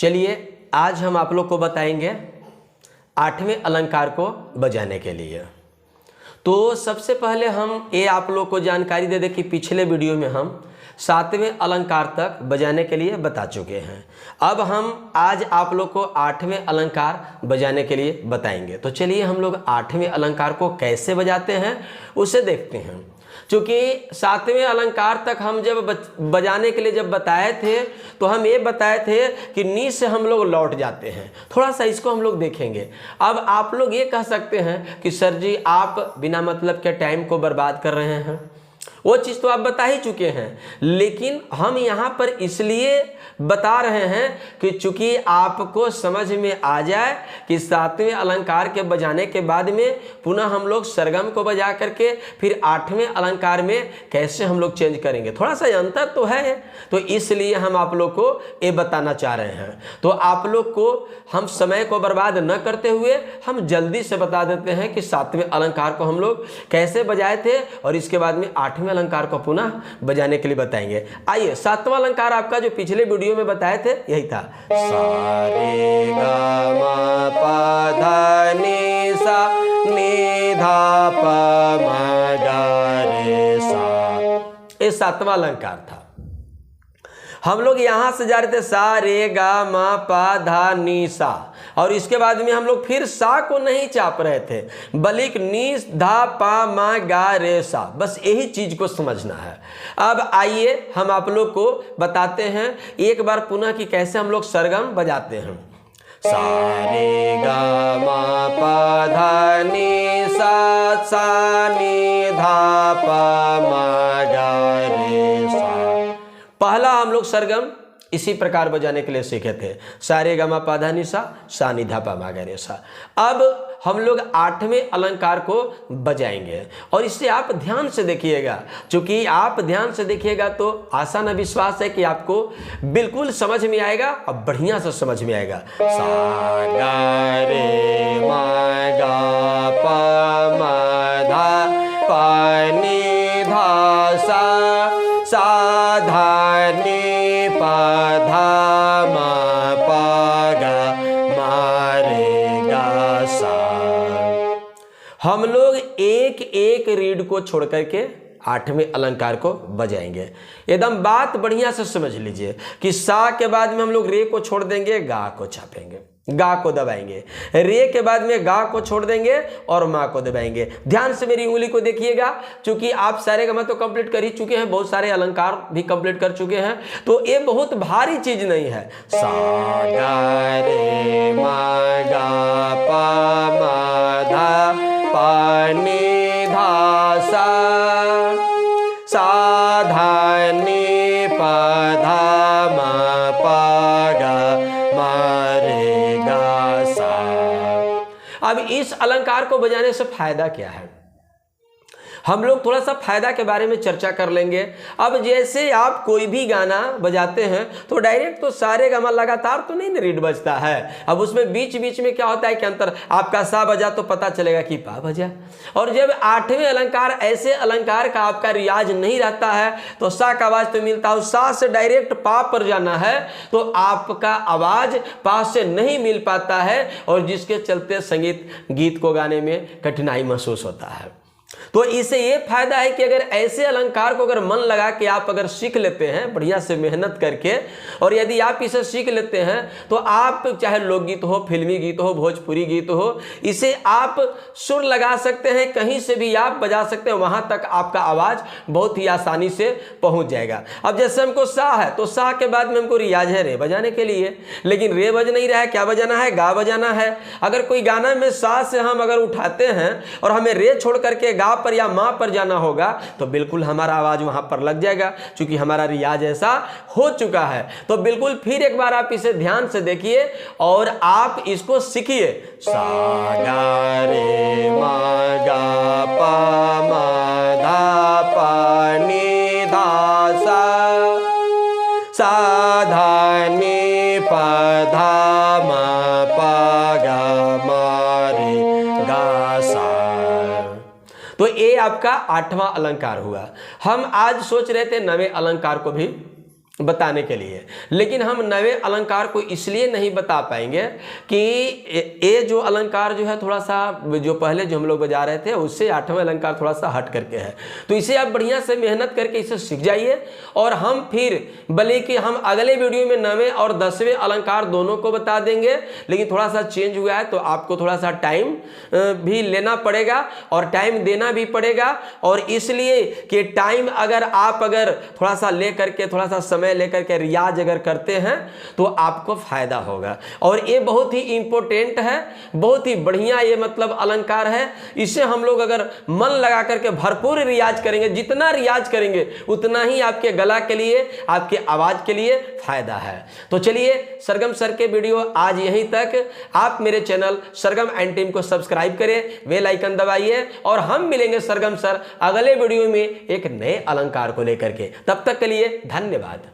चलिए आज हम आप लोग को बताएंगे आठवें अलंकार को बजाने के लिए। तो सबसे पहले हम ये आप लोग को जानकारी दे दें कि पिछले वीडियो में हम सातवें अलंकार तक बजाने के लिए बता चुके हैं। अब हम आज आप लोग को आठवें अलंकार बजाने के लिए बताएंगे। तो चलिए हम लोग आठवें अलंकार को कैसे बजाते हैं उसे देखते हैं। क्योंकि सातवें अलंकार तक हम जब बजाने के लिए जब बताए थे तो हम ये बताए थे कि नी से हम लोग लौट जाते हैं। थोड़ा सा इसको हम लोग देखेंगे। अब आप लोग ये कह सकते हैं कि सर जी आप बिना मतलब के टाइम को बर्बाद कर रहे हैं, वो चीज़ तो आप बता ही चुके हैं, लेकिन हम यहाँ पर इसलिए बता रहे हैं कि चूंकि आपको समझ में आ जाए कि सातवें अलंकार के बजाने के बाद में पुनः हम लोग सरगम को बजा करके फिर आठवें अलंकार में कैसे हम लोग चेंज करेंगे। थोड़ा सा अंतर तो है, तो इसलिए हम आप लोग को ये बताना चाह रहे हैं। तो आप लोग को हम समय को बर्बाद न करते हुए हम जल्दी से बता देते हैं कि सातवें अलंकार को हम लोग कैसे बजाए थे और इसके बाद में आठवें अलंकार को पुनः बजाने के लिए बताएंगे। आइए, सातवां अलंकार आपका जो पिछले वीडियो में बताए थे यही था। सा रे गा मा पा धा नी सा नी धा पा मा गा रे सा, ये सातवां अलंकार था। हम लोग यहां से जा रहे थे सा रे गा मा पा धा नी सा, और इसके बाद में हम लोग फिर सा को नहीं चाप रहे थे, बल्कि नी धा पा मा गा रे सा, बस यही चीज को समझना है। अब आइए हम आप लोग को बताते हैं एक बार पुनः कि कैसे हम लोग सरगम बजाते हैं। सा रे गा मा पा धा नी सा नी धा पा मा गा रे सा। पहला हम लोग सरगम इसी प्रकार बजाने के लिए सीखे थे, सा रे गा मा पा धा नी सा नी धा पा मा गा रे सा। अब हम लोग आठवें अलंकार को बजाएंगे और इससे आप ध्यान से देखिएगा। क्योंकि आप ध्यान से देखिएगा तो आशा न विश्वास है कि आपको बिल्कुल समझ में आएगा और बढ़िया से समझ में आएगा। सा गा रे मा गा पा मा धा पा नी धा सा धा नी पा धा मा पा गा मा रे गा सा। हम लोग एक एक रीड को छोड़ करके आठवें अलंकार को बजाएंगे। एकदम बात बढ़िया से समझ लीजिए कि सा के बाद में हम लोग रे को छोड़ देंगे, गा को छापेंगे, गा को दबाएंगे, रे के बाद में गा को छोड़ देंगे और माँ को दबाएंगे। ध्यान से मेरी उंगली को देखिएगा, क्योंकि आप सारे गा तो कंप्लीट कर ही चुके हैं, बहुत सारे अलंकार भी कंप्लीट कर चुके हैं, तो ये बहुत भारी चीज नहीं है। सा गा रे मा गा पा मा धा पा नी धा सा धा नी पा धा मा पा गा मा रे गा सा। अब इस अलंकार को बजाने से फायदा क्या है, हम लोग थोड़ा सा फायदा के बारे में चर्चा कर लेंगे। अब जैसे आप कोई भी गाना बजाते हैं तो डायरेक्ट तो सारे गामा लगातार तो नहीं रीड बजता है। अब उसमें बीच बीच में क्या होता है कि अंतर, आपका सा बजा तो पता चलेगा कि पा बजा, और जब आठवें अलंकार ऐसे अलंकार का आपका रियाज नहीं रहता है तो सा का आवाज तो मिलता है, सा से डायरेक्ट पा पर जाना है तो आपका आवाज पा से नहीं मिल पाता है, और जिसके चलते संगीत गीत को गाने में कठिनाई महसूस होता है। तो इससे ये फायदा है कि अगर ऐसे अलंकार को अगर मन लगा के आप अगर सीख लेते हैं बढ़िया से मेहनत करके, और यदि आप इसे सीख लेते हैं तो आप चाहे लोकगीत हो, फिल्मी गीत हो, भोजपुरी गीत हो, इसे आप सुर लगा सकते हैं, कहीं से भी आप बजा सकते हैं, वहां तक आपका आवाज बहुत ही आसानी से पहुंच जाएगा। अब जैसे हमको सा है तो सा के बाद में हमको रियाज है रे बजाने के लिए, लेकिन रे बज नहीं रहा है, क्या बजाना है, गा बजाना है। अगर कोई गाना में सा से हम अगर उठाते हैं और हमें रे छोड़ करके गा पर या मां पर जाना होगा तो बिल्कुल हमारा आवाज वहां पर लग जाएगा, क्योंकि हमारा रियाज ऐसा हो चुका है। तो बिल्कुल फिर एक बार आप इसे ध्यान से देखिए और आप इसको सीखिए। सा गा रे मा गा पा मा धा पा नी धा सा धा नी पा धा मा पा गा मा रे गा सा। तो ये आपका आठवां अलंकार हुआ। हम आज सोच रहे थे नवें अलंकार को भी बताने के लिए। लेकिन हम नवे अलंकार को इसलिए नहीं बता पाएंगे कि ये जो अलंकार जो है थोड़ा सा जो पहले जो हम लोग बजा रहे थे उससे 8वां अलंकार थोड़ा सा हट करके है। तो इसे आप बढ़िया से मेहनत करके इसे सीख जाइए और हम फिर भले कि हम अगले वीडियो में 9वें और 10वें अलंकार दोनों को बता देंगे, लेकिन थोड़ा सा चेंज हुआ है तो आपको थोड़ा सा टाइम भी लेना पड़ेगा और टाइम देना भी पड़ेगा। और इसलिए कि टाइम अगर थोड़ा सा ले करके थोड़ा सा समय लेकर के रियाज अगर करते हैं तो आपको फायदा होगा। और ये बहुत ही इंपॉर्टेंट है, बहुत ही बढ़िया ये मतलब अलंकार है। इसे हम लोग अगर मन लगा करके भरपूर रियाज करेंगे, जितना रियाज करेंगे उतना ही आपके गला के लिए, आपके आवाज के लिए फायदा है। तो चलिए सरगम सर के वीडियो आज यहीं तक। आप मेरे चैनल सरगम एंड टीम को सब्सक्राइब करें, बेल आइकन दबाइए और हम मिलेंगे सरगम सर अगले वीडियो में एक नए अलंकार को लेकर के। तब तक के लिए धन्यवाद।